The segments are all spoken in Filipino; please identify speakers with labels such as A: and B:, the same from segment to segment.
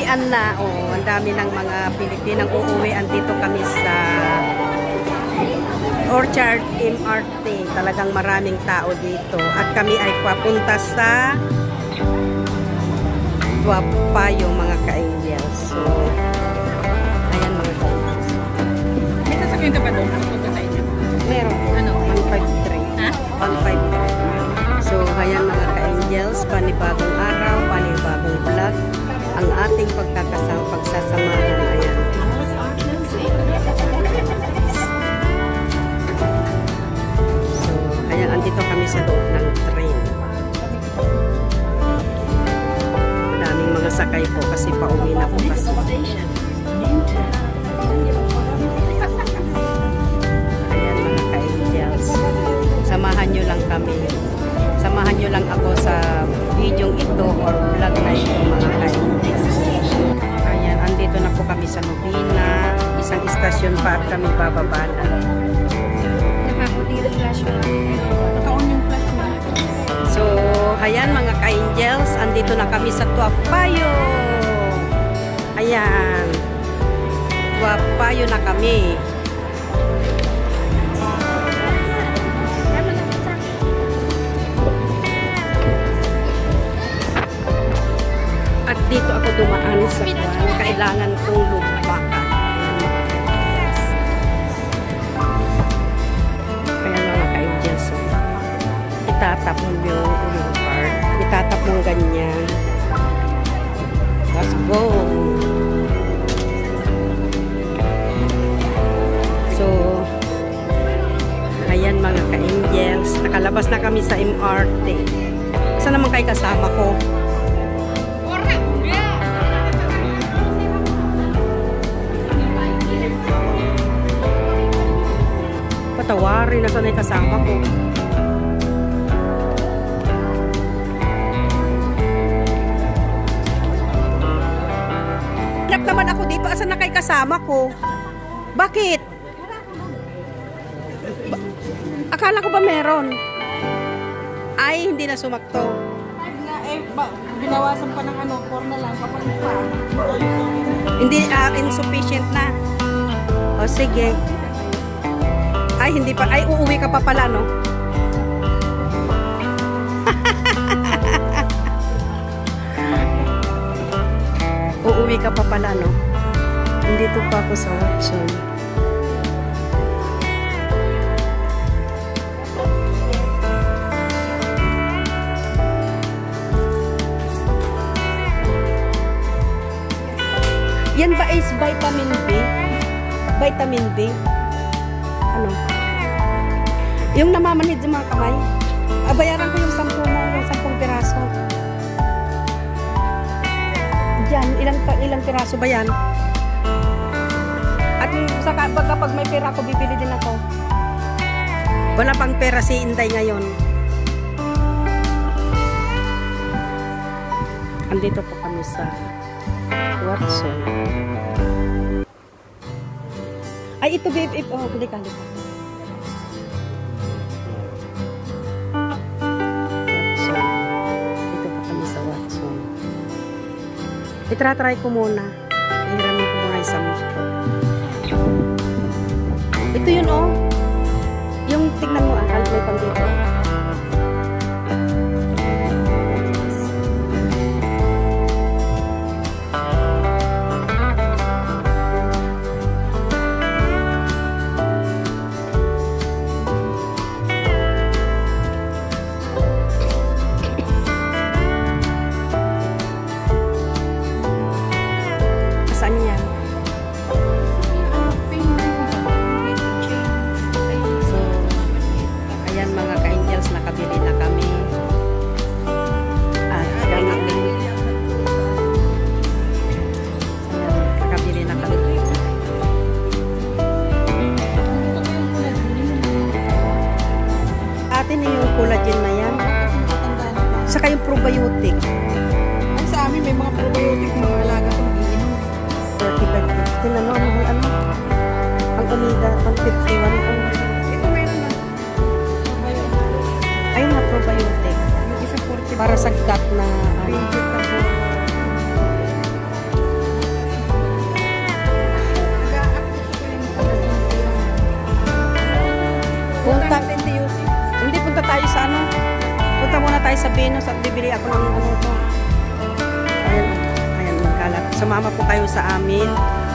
A: uuwian na. Oh, ang dami ng mga Pilipinang uuwi. Andito kami sa Orchard MRT. Talagang maraming tao dito. At kami ay papunta sa Tuapayo, mga ka-angels. So, ayan mga ka-angels.
B: May sasakyan ka ba doon? Punta sa inyo?
A: Meron.
B: Ano?
A: 153.
B: Ha?
A: 153. So, ayan mga ka-angels. Panibagong araw, panibagong vlog. Ang ating pagsasamahan. Ayan. So, ayan. Andito kami sa loob ng train. Madaming mga sakay po kasi pauwi na po kasi. Ayan mga ka-angels. Samahan nyo lang kami. Samahan nyo lang ako sa video ito or vlog na ito mga ka-angels. Ayan, andito na po kami sa Novena. Isang istasyon pa at kami bababa na.
B: Nakakudiri flash mo. Naka-on yung flash mo.
A: So, ayan mga ka-angels. Andito na kami sa Tuapayo. Ayan. Tuapayo na kami. At dito ako dumaan sa kwan. Kailangan kong lupakan. Kaya mga ka-angels, itatap mo yung part. Itatap mo ganyan. Let's go! So, ayan mga ka-angels. Nakalabas na kami sa MRT. Saan naman kayo kasama ko? Patawarin na sanay kasama ko. Hanap naman ako dito. Asan na kayo kasama ko? Bakit? Akala ko ba meron? Ay, hindi na sumakto.
B: Binawasan pa ng 4 na lang. Kapalit pa.
A: Hindi, insufficient na. O, sige. Ay, hindi pa. Ay, uuwi ka pa pala, no? Uuwi ka pa pala, no? Nandito pa ako sa Watson. Yan ba is vitamin B? Vitamin B? Ano? Yung namamanhid sa mga kamay. Bayaran ko yung 10 mo, yung 10 piraso. Diyan, ilang piraso ba yan? At saka kapag may pera ako, bibili din ako. Wala pang pera si Inday ngayon. Andito po kami sa Watson. Ay, ito babe. Oh, hindi ka. Itratry ko muna. Ihiramin ko muna yung sampo. Ito yun, oh. Yung tignan mo, akal may pang dito. Collagen na yan. Saka yung probiotic.
B: Ang sa amin may mga probiotic mga alaga kung iinom.
A: 35-50 na no? Ano? Ang omega, 151.
B: Ito meron na.
A: Ayun na, probiotic.
B: Yung isa 40.
A: Para sa gut na tayo sa Venus at bibili ako ng ano to. Ayan, ayan, magkalat. Sumama po kayo sa amin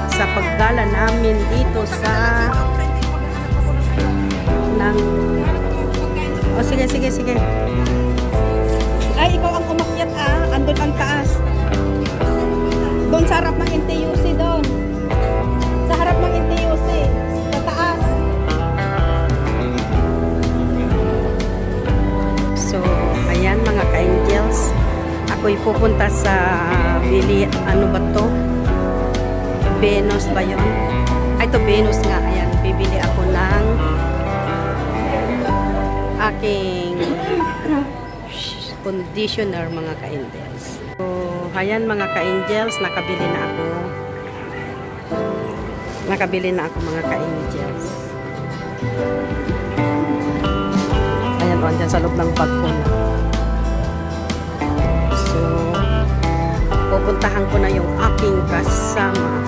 A: sa paggala namin dito sa ng oh, sige. Ay, ikaw ang umakyat andun ang taas. Doon sa harap ng NTUC doon. Sa harap ng NTUC. Sa taas. So, ayan mga ka-angels. Ako'y pupunta sa ano ba to? Venus ba yun? Ay, ito Venus nga. Ayan, bibili ako ng aking conditioner mga ka-angels. So, ayan mga ka-angels, nakabili na ako. Nakabili na ako mga ka-angels. Ayan o, andyan sa loob ng bag ko na. So, pupuntahan ko na yung aking kasama.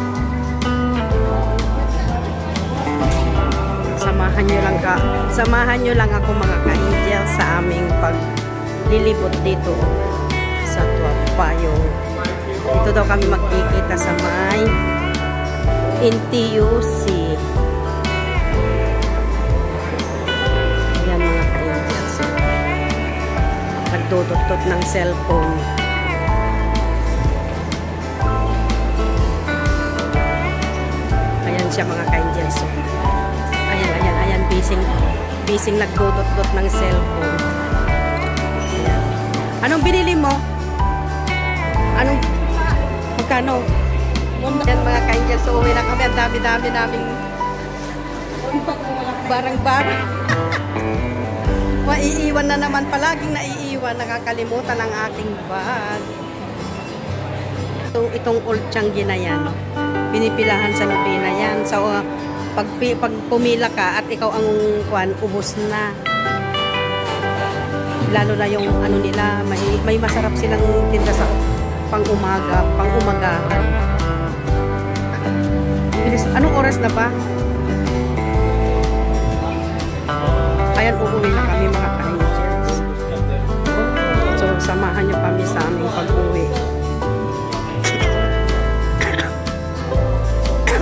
A: Samahan nyo lang ako mga ka-angels sa aming paglilibot dito sa Tuapayo. Dito daw kami magkikita sa may NTUC. Ayan mga ka-angels. Nagdudot-dot ng cellphone. Ayan siya mga ka-angels. Ayan, bising nagdudot-dot ng cellphone. Ayan. Anong binili mo? Magkano? Yan mga ka-angels, so uwi na kami. Ang dami-dami naming barang-barang. Maiiwan na naman. Palaging naiiwan. Nakakalimutan ang aking bag. Itong Old Changi na yan. Pinipilahan sa Lubina yan. So, pag pumila ka at ikaw ang ubos na. Lalo na yung ano nila, may masarap silang tinda sa pang-umagahan. Anong oras na ba? Ayan, uuwi na kami mga ka-angels. So, samahan nyo kami sa aming pag-uwi.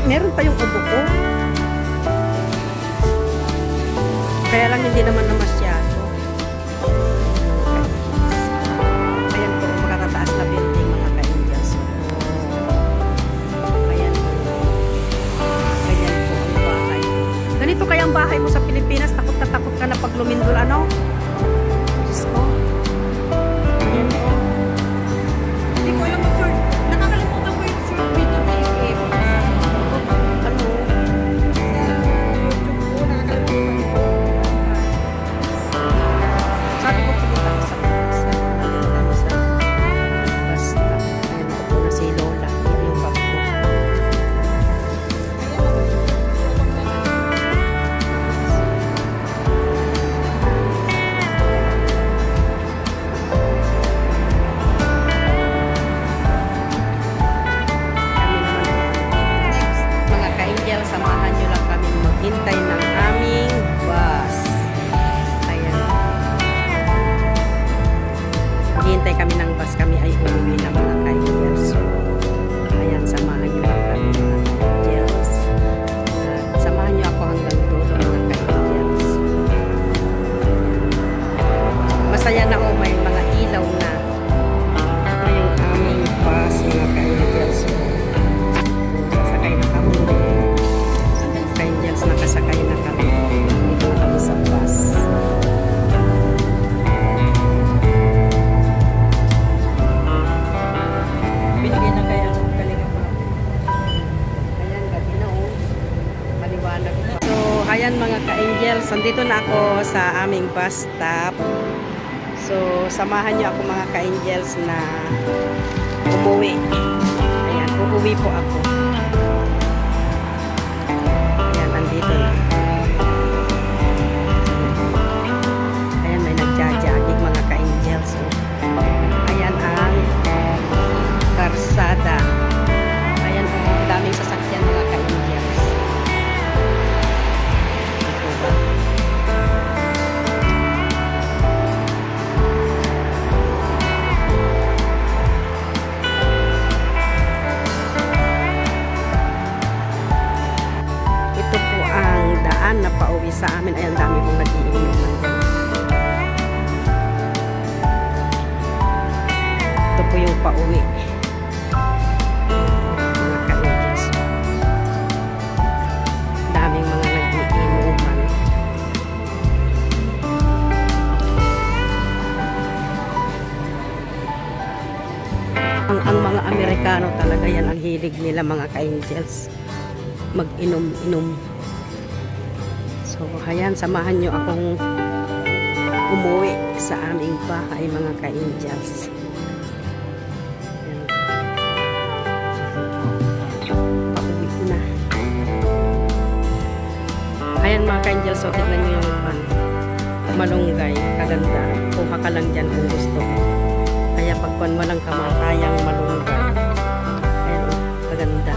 A: Meron pa yung ubo ko. Kaya lang hindi naman na masyado. Ayan po, makakataas na building mga ka-angels. Ayan po. Ganyan po ang bahay. Ganito kaya ang bahay mo sa Pilipinas? Takot na takot ka na pag lumindol, ano? Diyos ko. Ayan po.
B: Hindi ko alam ang short. Nakakalimutan ko yung short video na yung
A: Ano? Sabi ko pumunta ko sa basta. Ayan ako na si Lola. Yan yung bag ko. Kami naman mga ka-angel, samahan nyo lang kami maghintay ng aming bus. Ayan. Maghintay kami ng bus. Kami ay uuwi na mga ka-angel. So, ayan, samahan nyo lang kami mga ka-angels. At samahan nyo ako hanggang dulo mga ka-angels. Masaya na may mga ilaw na. Ito yung aming bus mga ka-angels. So, sasakay na kami. Ka-angels, nakasakay na kami. Dito na kami sa bus. Binigyan na kaya ang kalinga pa. Ayan, gabi na maliwanag pa. So, ayan mga ka-angels, nandito na ako sa aming bus stop. So, samahan niyo ako mga ka-angels na umuwi. Ayan, uuwi po ako. Ayan, nandito na. Ayan, may nagja-jogging mga ka-angels. So, ayan ang karsada. Ayan, ang daming sasakyan mga ka-angels. Ito ba? yung pauwi. Mga ka-angels. Daming mga nag-iinuman. Ang mga Amerikano talaga yan ang hilig nila mga ka-angels. Mag-inom-inom. So, ayan, samahan nyo akong umuwi sa aming bahay mga ka-angels. Pauwi na. Ayan mga ka-angels, so tignan nyo yung malunggay, kaganda. Kuha ka lang dyan kung gusto mo. Kaya pagkuhan walang kamatayang malunggay. Ayan, kaganda.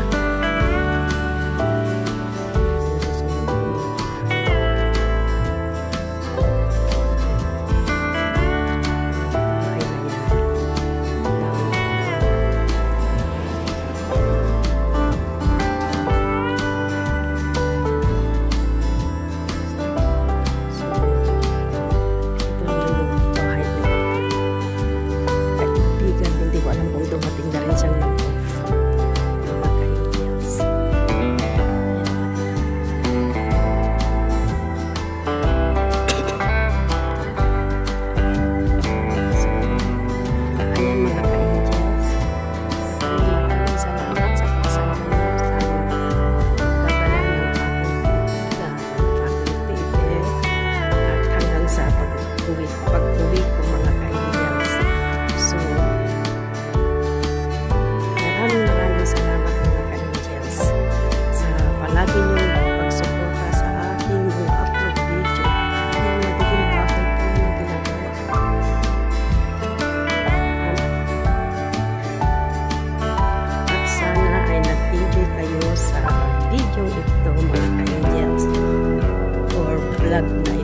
A: Pag-uwi ko mga ka-angels. So, maraming salamat mga ka-angels sa palagi niyong pagsuporta sa aking mga upload video. Yung madaling bahay po na ginagawa. At sana ay nag-enjoy kayo sa video ito mga ka-angels or vlog na